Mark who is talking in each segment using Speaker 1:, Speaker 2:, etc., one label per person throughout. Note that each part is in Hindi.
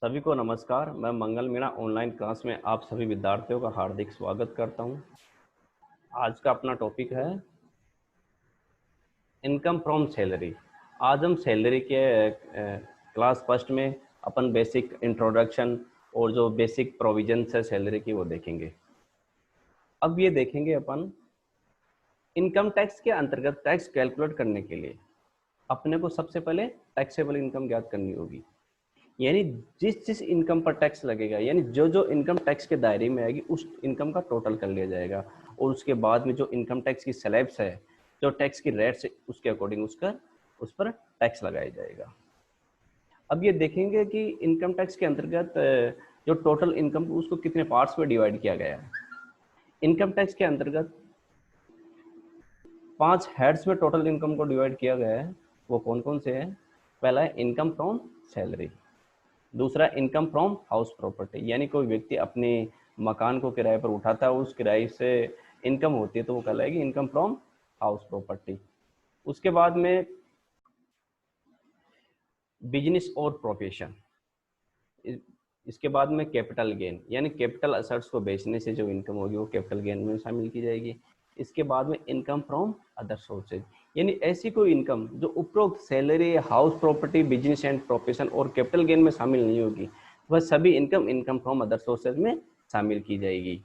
Speaker 1: सभी को नमस्कार। मैं मंगल मीणा ऑनलाइन क्लास में आप सभी विद्यार्थियों का हार्दिक स्वागत करता हूं। आज का अपना टॉपिक है इनकम फ्रॉम सैलरी। आज हम सैलरी के क्लास फर्स्ट में अपन बेसिक इंट्रोडक्शन और जो बेसिक प्रोविजंस है सैलरी की वो देखेंगे। अब ये देखेंगे अपन इनकम टैक्स के अंतर्गत टैक्स कैलकुलेट करने के लिए अपने को सबसे पहले टैक्सेबल इनकम ज्ञात करनी होगी। यानी जिस जिस इनकम पर टैक्स लगेगा, यानी जो जो इनकम टैक्स के दायरे में आएगी उस इनकम का टोटल कर लिया जाएगा और उसके बाद में जो इनकम टैक्स की स्लैब्स है, जो टैक्स की रेट्स है, उसके अकॉर्डिंग उस पर टैक्स लगाया जाएगा। अब ये देखेंगे कि इनकम टैक्स के अंतर्गत जो टोटल इनकम उसको कितने पार्ट्स में डिवाइड किया गया है। इनकम टैक्स के अंतर्गत 5 हेड्स में टोटल इनकम को डिवाइड किया गया है। वो कौन कौन से हैं? पहला है इनकम फ्रॉम सैलरी, दूसरा इनकम फ्रॉम हाउस प्रॉपर्टी, यानी कोई व्यक्ति अपने मकान को किराए पर उठाता है, उस किराए से इनकम होती है तो वो कहलाएगी इनकम फ्रॉम हाउस प्रॉपर्टी। उसके बाद में बिजनेस और प्रोफेशन, इसके बाद में कैपिटल गेन, यानी कैपिटल असेट्स को बेचने से जो इनकम होगी वो कैपिटल गेन में शामिल की जाएगी। इसके बाद में इनकम फ्रॉम अदर सोर्सेज, यानी ऐसी कोई इनकम जो उपरोक्त salary, house property, business and profession और कैपिटल गेन में शामिल नहीं होगी, वह सभी इनकम फ्रॉम अदर सोर्सेज में शामिल की जाएगी।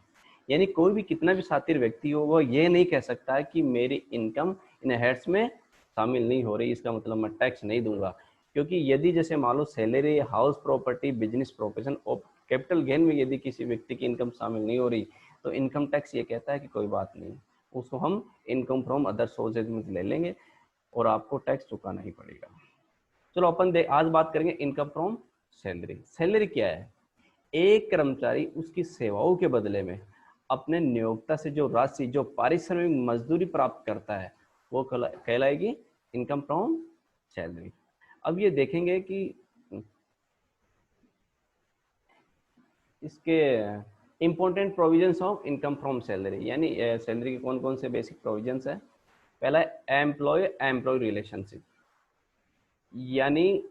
Speaker 1: यानी कोई भी कितना भी शातिर व्यक्ति हो वह ये नहीं कह सकता कि मेरी इनकम इन हेड्स में शामिल नहीं हो रही, इसका मतलब मैं टैक्स नहीं दूंगा। क्योंकि यदि जैसे मान लो salary, house property, business profession और कैपिटल गेन में यदि किसी व्यक्ति की इनकम शामिल नहीं हो रही तो इनकम टैक्स ये कहता है कि कोई बात नहीं, उसको हम इनकम फ्रॉम अदर सोर्सेज में ले लेंगे और आपको टैक्स चुकाना ही पड़ेगा। चलो अपन आज बात करेंगे इनकम फ्रॉम सैलरी। सैलरी क्या है? एक कर्मचारी उसकी सेवाओं के बदले में अपने नियोक्ता से जो राशि, जो पारिश्रमिक मजदूरी प्राप्त करता है वो कहलाएगी इनकम फ्रॉम सैलरी। अब ये देखेंगे कि इसके important provisions of income from salary, यानी सैलरी के कौन कौन से बेसिक प्रोविजंस है। पहला है एम्प्लॉय रिलेशनशिप, यानी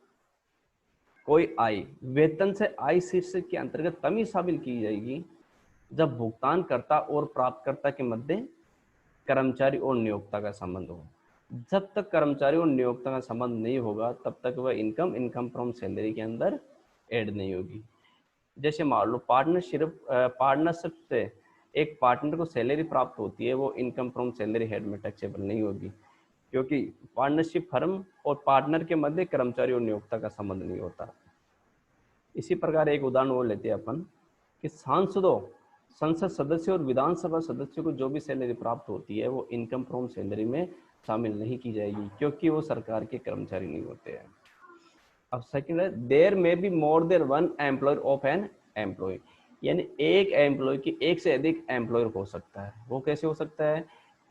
Speaker 1: कोई आय, वेतन से आय शीर्षक के अंतर्गत तभी शामिल की जाएगी जब भुगतानकर्ता और प्राप्तकर्ता के मध्य कर्मचारी और नियोक्ता का संबंध हो। जब तक कर्मचारी और नियोक्ता का संबंध नहीं होगा तब तक वह इनकम फ्रॉम सैलरी के अंदर ऐड नहीं होगी। जैसे मान लो पार्टनरशिप से एक पार्टनर को सैलरी प्राप्त होती है, वो इनकम फ्रॉम सैलरी हेड में टैक्सेबल नहीं होगी, क्योंकि पार्टनरशिप फर्म और पार्टनर के मध्य कर्मचारी और नियोक्ता का संबंध नहीं होता। इसी प्रकार एक उदाहरण वो लेते हैं अपन कि संसद सदस्य और विधानसभा सदस्य को जो भी सैलरी प्राप्त होती है वो इनकम फ्रॉम सैलरी में शामिल नहीं की जाएगी, क्योंकि वो सरकार के कर्मचारी नहीं होते हैं। अब सेकंड है there may be more than one employer of an employee, यानी एक एम्प्लॉय की एक से अधिक एम्प्लॉयर हो सकता है। वो कैसे हो सकता है?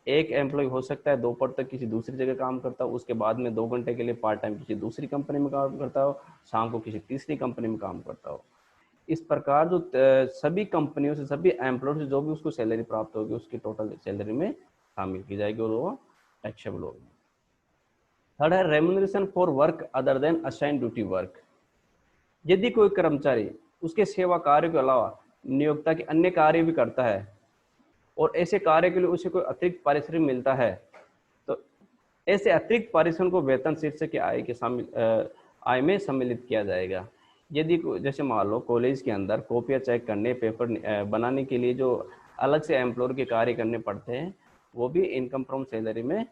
Speaker 1: एक एम्प्लॉय हो सकता है दोपहर तक किसी दूसरी जगह काम करता हो, उसके बाद में 2 घंटे के लिए पार्ट टाइम किसी दूसरी कंपनी में काम करता हो, शाम को किसी तीसरी कंपनी में काम करता हो। इस प्रकार जो सभी कंपनियों से, सभी एम्प्लॉयर से जो भी उसको सैलरी प्राप्त होगी उसकी टोटल सैलरी में शामिल की जाएगी और वो टैक्सेबल होगी। थर्ड है remuneration for work other than assign duty work, यदि कोई कर्मचारी उसके सेवा कार्य के अलावा नियोक्ता के अन्य कार्य भी करता है और ऐसे कार्य के लिए उसे कोई अतिरिक्त पारिश्रमिक मिलता है तो ऐसे अतिरिक्त पारिश्रमिक को वेतन शीर्षक के आय में सम्मिलित किया जाएगा। यदि जैसे मान लो कॉलेज के अंदर कॉपियाँ चेक करने, पेपर बनाने के लिए जो अलग से एम्प्लॉयर के कार्य करने पड़ते हैं वो भी इनकम फ्रॉम सैलरी में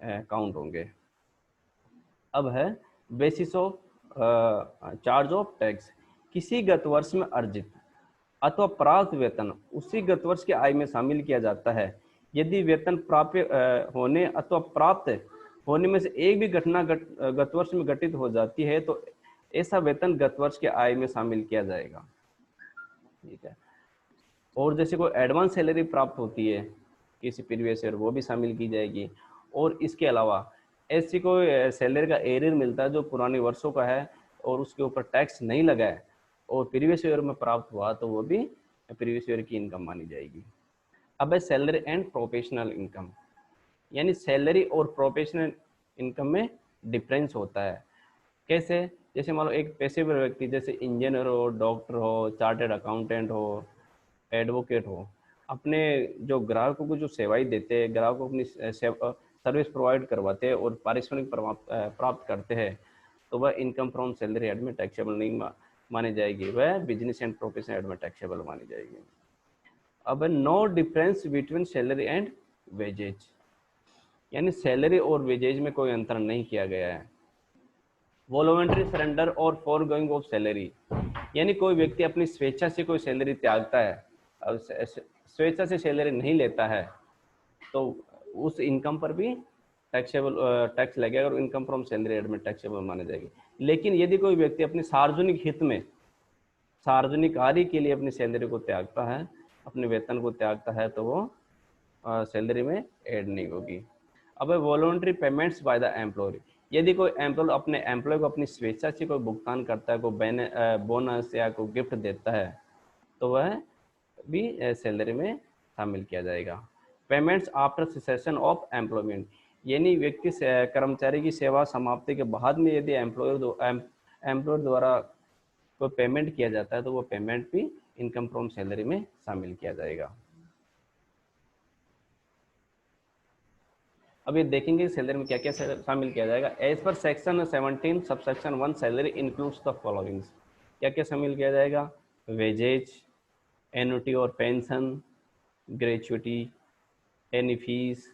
Speaker 1: काउंट होंगे। अब है basis of charge of tax, किसी गत वर्ष में अर्जित अथवा प्राप्त वेतन उसी गत वर्ष के आय में शामिल किया जाता है। यदि वेतन प्राप्त होने अथवा प्राप्त होने में से एक भी घटना गत वर्ष में घटित हो जाती है तो ऐसा वेतन गत वर्ष के आय में शामिल किया जाएगा। ठीक है। और जैसे कोई एडवांस सैलरी प्राप्त होती है किसी प्रीवियस ईयर, वो भी शामिल की जाएगी। और इसके अलावा ऐसी कोई सैलरी का एरियर मिलता है जो पुराने वर्षों का है और उसके ऊपर टैक्स नहीं लगा है और प्रीवियस ईयर में प्राप्त हुआ तो वो भी प्रीवियस ईयर की इनकम मानी जाएगी। अब है सैलरी एंड प्रोफेशनल इनकम, यानी सैलरी और प्रोफेशनल इनकम में डिफरेंस होता है। कैसे? जैसे मान लो एक पेशेवर व्यक्ति जैसे इंजीनियर हो, डॉक्टर हो, चार्टेड अकाउंटेंट हो, एडवोकेट हो, अपने जो ग्राहकों को जो सेवाएं देते हैं, ग्राहकों को अपनी सर्विस प्रोवाइड करवाते हैं और पारिश्रमिक प्राप्त करते हैं, तो वह इनकम फ्रॉम सैलरी हेड में टैक्सेबल नहीं मानी जाएगी, वह बिजनेस एंड प्रोफेशन हेड में टैक्सेबल मानी जाएगी। अब no difference between salary and wages, यानी सैलरी और वेजेज में कोई अंतर नहीं किया गया है। वॉलंटरी सरेंडर और फॉरगोइंग ऑफ सैलरी, यानी कोई व्यक्ति अपनी स्वेच्छा से कोई सैलरी त्यागता है और स्वेच्छा से सैलरी नहीं लेता है, तो उस इनकम पर भी टैक्स लगेगा और इनकम फ्रॉम सैलरी हेड में टैक्सेबल मानी जाएगी। लेकिन यदि कोई व्यक्ति अपने सार्वजनिक हित में, सार्वजनिक कार्य के लिए अपनी सैलरी को त्यागता है, अपने वेतन को त्यागता है, तो वो सैलरी में ऐड नहीं होगी। अब voluntary payments by the employee, यदि कोई एम्प्लॉय अपने एम्प्लॉय को अपनी स्वेच्छा से कोई भुगतान करता है, कोई बोनस या कोई गिफ्ट देता है, तो वह भी सैलरी में शामिल किया जाएगा। Payments after cessation of employment, यानी व्यक्ति कर्मचारी की सेवा समाप्ति के बाद में यदि एम्प्लॉयर द्वारा कोई पेमेंट किया जाता है, तो वो पेमेंट भी इनकम फ्रॉम सैलरी में शामिल किया जाएगा। अब ये देखेंगे सैलरी में क्या क्या शामिल किया जाएगा। As per section 17 subsection 1 salary includes the followings, क्या क्या शामिल किया जाएगा? वेजेज, एन्युटी और pension, gratuity, any fees,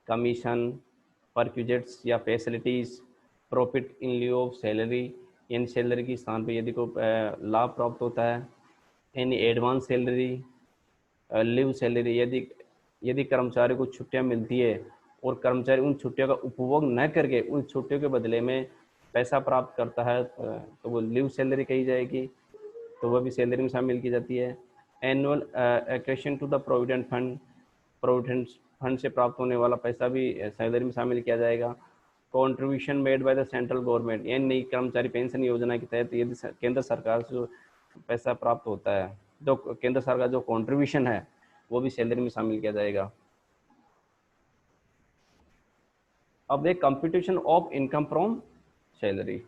Speaker 1: commission, perquisites या facilities, profit in lieu of salary, यानी सैलरी के स्थान पर यदि कोई लाभ प्राप्त होता है, any advance salary, leave salary, यदि कर्मचारी को छुट्टियां मिलती है और कर्मचारी उन छुट्टियों का उपभोग न करके उन छुट्टियों के बदले में पैसा प्राप्त करता है, तो वो लिव सैलरी कही जाएगी, तो वह भी सैलरी में शामिल की जाती है। Annual accretion to the provident fund, provident fund से प्राप्त होने वाला पैसा भी सैलरी में शामिल किया जाएगा। Contribution made by the central government, यानी नई कर्मचारी पेंशन योजना के तहत यदि केंद्र सरकार से जो पैसा प्राप्त होता है, जो केंद्र सरकार जो कॉन्ट्रीब्यूशन है, वो भी सैलरी में शामिल किया जाएगा। अब एक computation of income from salary,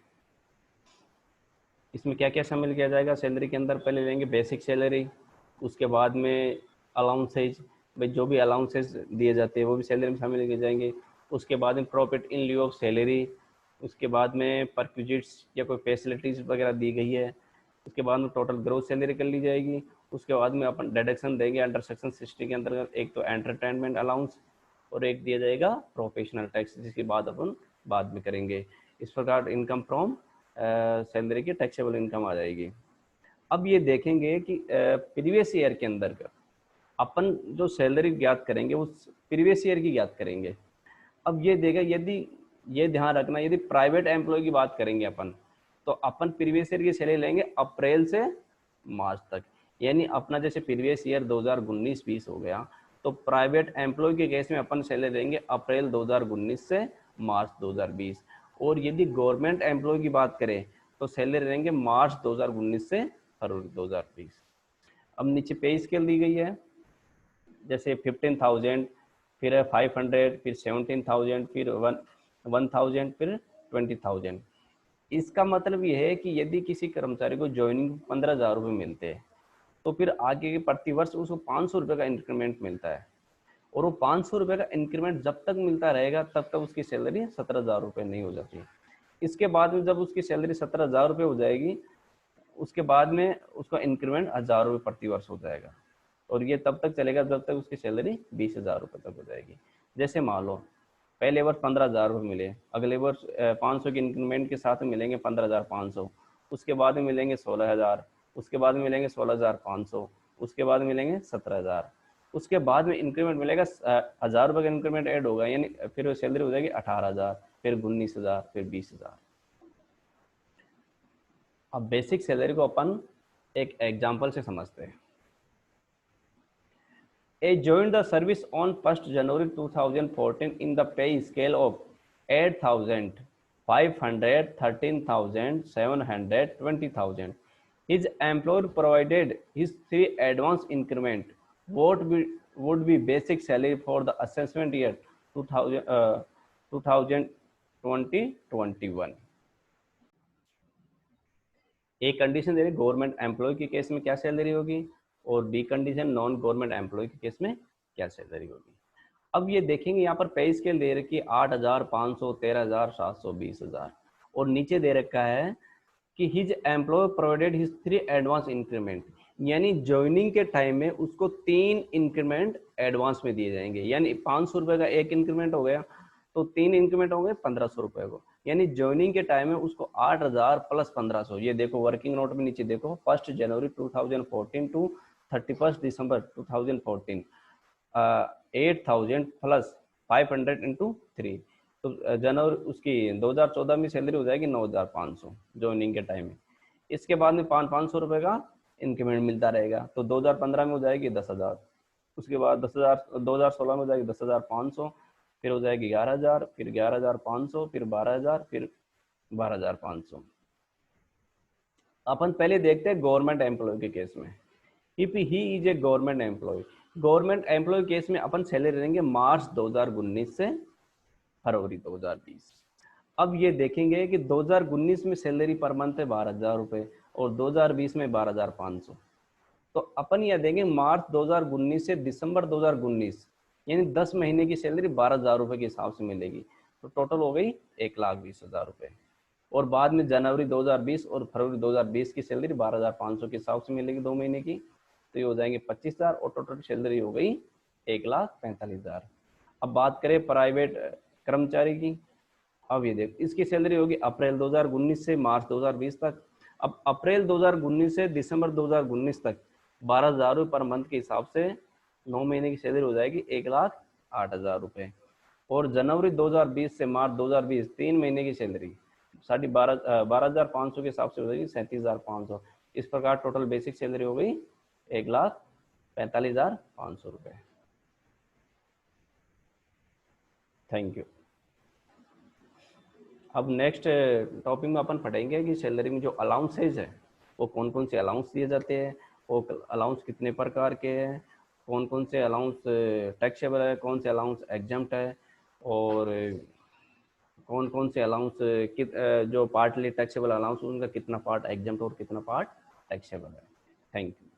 Speaker 1: इसमें क्या क्या शामिल किया जाएगा सैलरी के अंदर? पहले लेंगे बेसिक सैलरी, उसके बाद में अलाउंसेज, भाई जो भी अलाउंसेज दिए जाते हैं वो भी सैलरी में शामिल किए जाएंगे। उसके बाद में profit in lieu of salary, उसके बाद में परक्यूजिट्स या कोई फैसिलिटीज़ वगैरह दी गई है, उसके बाद में टोटल ग्रोथ सैलरी कर ली जाएगी। उसके बाद में अपन डिडक्शन देंगे अंडर सेक्शन 60 के अंतर्गत, एक तो एंटरटेनमेंट अलाउंस और एक दिया जाएगा प्रोफेशनल टैक्स, जिसकी बात अपन बाद में करेंगे। इस प्रकार इनकम फ्रॉम सैलरी की टैक्सेबल इनकम आ जाएगी। अब ये देखेंगे कि प्रीवियस ईयर के अंदर का अपन जो सैलरी ज्ञात करेंगे वो प्रीवियस ईयर की ज्ञात करेंगे। अब ये देगा, यदि ये ध्यान रखना, यदि प्राइवेट एम्प्लॉय की बात करेंगे अपन, तो अपन प्रीवियस ईयर की सैलरी लेंगे अप्रैल से मार्च तक, यानी अपना जैसे प्रीवियस ईयर 2019-20 हो गया, तो प्राइवेट एम्प्लॉय के केस में अपन सैलरी लेंगे अप्रैल 2019 से मार्च 2020। और यदि गवर्नमेंट एम्प्लॉय की बात करें तो सैलरी लेंगे मार्च 2019 से फरवरी 2020। अब नीचे पे स्केल दी गई है, जैसे 15,000, फिर 500, फिर 17,000, फिर 1,000, फिर 20,000। इसका मतलब ये है कि यदि किसी कर्मचारी को ज्वाइनिंग 15,000 रुपये मिलते हैं, तो फिर आगे के प्रतिवर्ष उसको 500 रुपये का इंक्रीमेंट मिलता है, और वो 500 रुपये का इंक्रीमेंट जब तक मिलता रहेगा तब तक उसकी सैलरी 17,000 रुपये नहीं हो जाती। इसके बाद में जब उसकी सैलरी 17,000 रुपये हो जाएगी, उसके बाद में उसका इंक्रीमेंट 1,000 रुपये प्रतिवर्ष हो जाएगा, और ये तब तक चलेगा जब तक उसकी सैलरी 20,000 रुपये तक हो जाएगी। जैसे मान लो पहले वर्ष 15,000 रुपये मिले, अगले वर्ष 500 के इंक्रीमेंट के साथ मिलेंगे 15,500, उसके बाद में मिलेंगे 16,000, उसके बाद में मिलेंगे 16,500, उसके बाद मिलेंगे 17,000, उसके बाद में इंक्रीमेंट मिलेगा 1,000 रुपये का इंक्रीमेंट ऐड होगा, यानी फिर सैलरी हो जाएगी 18,000, फिर 19,000, फिर 20,000। अब बेसिक सैलरी को अपन एक एग्जाम्पल से समझते हैं। A joined the service on 1st January 2014 in the pay scale of 8,000, 500, 13,000, 700, 20,000. His employer provided his 3 advance increment. What would be basic salary for the assessment year 2020-21? A condition दे रही गवर्नमेंट एम्प्लॉय के केस में क्या सैलरी होगी, और B condition non government employ के केस में क्या सैलरी होगी। अब ये देखेंगे यहाँ पर पे स्केल दे रखी है 8,500, 13,700, 20,000, और नीचे दे रखा है कि his employ provided his 3 advance increment, यानी ज्वाइनिंग के टाइम में उसको 3 इंक्रीमेंट एडवांस में दिए जाएंगे। यानी 500 रुपये का एक इंक्रीमेंट हो गया, तो 3 इंक्रीमेंट होंगे 1,500 रुपये को। यानी ज्वाइनिंग के टाइम में उसको 8,000 प्लस 1,500, ये देखो वर्किंग नोट में नीचे देखो 1 जनवरी 2014 टू 31 दिसंबर 2014, 8,000 प्लस 500 इंटू 3, तो जनवरी उसकी 2014 में सैलरी हो जाएगी 9,500 ज्वाइनिंग के टाइम में। इसके बाद में 500 रुपये का इंक्रीमेंट मिलता रहेगा, तो 2015 में हो जाएगी 10,000, उसके बाद 10,000 2016 में हो जाएगी 10,500, फिर हो जाएगी 11,000, फिर 11,500, फिर 12,000, फिर 12,500। अपन पहले देखते हैं गवर्नमेंट एम्प्लॉय के केस में। If he is a government employ case में अपन सैलरी लेंगे मार्च 2019 से फरवरी 2020। अब ये देखेंगे कि 2019 में सैलरी पर मंथ है 12,000 रुपये और 2020 में 12,500, तो अपन यह देंगे मार्च 2019 से दिसंबर 2019, यानी 10 महीने की सैलरी 12,000 रुपये के हिसाब से मिलेगी, तो टोटल हो गई 1,20,000 रुपये। और बाद में जनवरी 2020 और फरवरी 2020 की सैलरी 12,500 के हिसाब से मिलेगी 2 महीने की, तो ये हो जाएंगे 25,000 और टोटल सैलरी हो गई 1,45,000। अब बात करें प्राइवेट कर्मचारी की। अब ये देख इसकी सैलरी होगी अप्रैल 2019 से मार्च 2020 तक। अब अप्रैल 2019 से दिसंबर 2019 तक 12,000 रुपये पर मंथ के हिसाब से 9 महीने की सैलरी हो जाएगी 1,08,000 रुपये। और जनवरी 2020 से मार्च 2020 3 महीने की सैलरी 12,500 के हिसाब से हो जाएगी 37,500। इस प्रकार टोटल बेसिक सैलरी हो गई 1,45,500 रुपये। Thank you. अब नेक्स्ट टॉपिक में अपन पढ़ेंगे कि सैलरी में जो अलाउंसेज है वो कौन कौन से अलाउंस दिए जाते हैं, वो अलाउंस कितने प्रकार के हैं, कौन कौन से अलाउंस टैक्सेबल है, कौन से अलाउंस एग्जम्प्ट है, और कौन कौन से अलाउंस जो पार्टली टैक्सेबल अलाउंस उनका कितना पार्ट एग्जम्प्ट और कितना पार्ट टैक्सेबल है। Thank you.